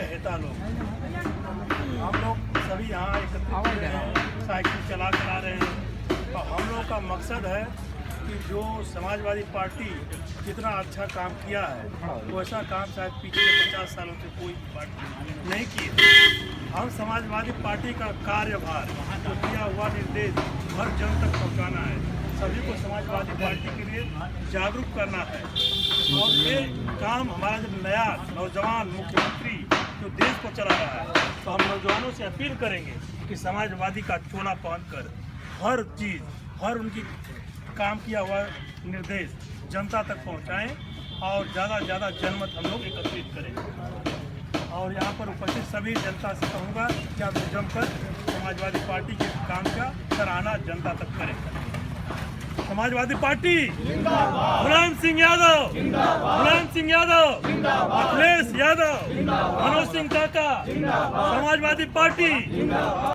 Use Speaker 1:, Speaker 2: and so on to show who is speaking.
Speaker 1: चहेता लोग, हम लोग सभी यहाँ एकत्रित हुए हैं, साइकिल चला कर आ रहे हैं। और हम लोग का मकसद है कि जो समाजवादी पार्टी जितना अच्छा काम किया है वैसा काम शायद पिछले 50 सालों से कोई पार्टी नहीं की है। हम समाजवादी पार्टी का कार्यभार जो दिया हुआ निर्देश हर जन तक पहुँचाना है, सभी को समाजवादी पार्टी के लिए जागरूक करना है। और ये काम हमारा जब नया नौजवान मुख्यमंत्री जो देश को चला रहा है, तो हम नौजवानों से अपील करेंगे कि समाजवादी का चोला पहनकर हर चीज़, हर उनकी काम किया हुआ निर्देश जनता तक पहुंचाएं और ज़्यादा से ज़्यादा जनमत हम लोग एकत्रित करें। और यहाँ पर उपस्थित सभी जनता से कहूँगा कि आप जमकर समाजवादी पार्टी के काम का सराहना जनता तक करें। समाजवादी पार्टी मुलायम सिंह यादव, मुलायम सिंह यादव, अखिलेश यादव, मनोज सिंह काका, समाजवादी पार्टी।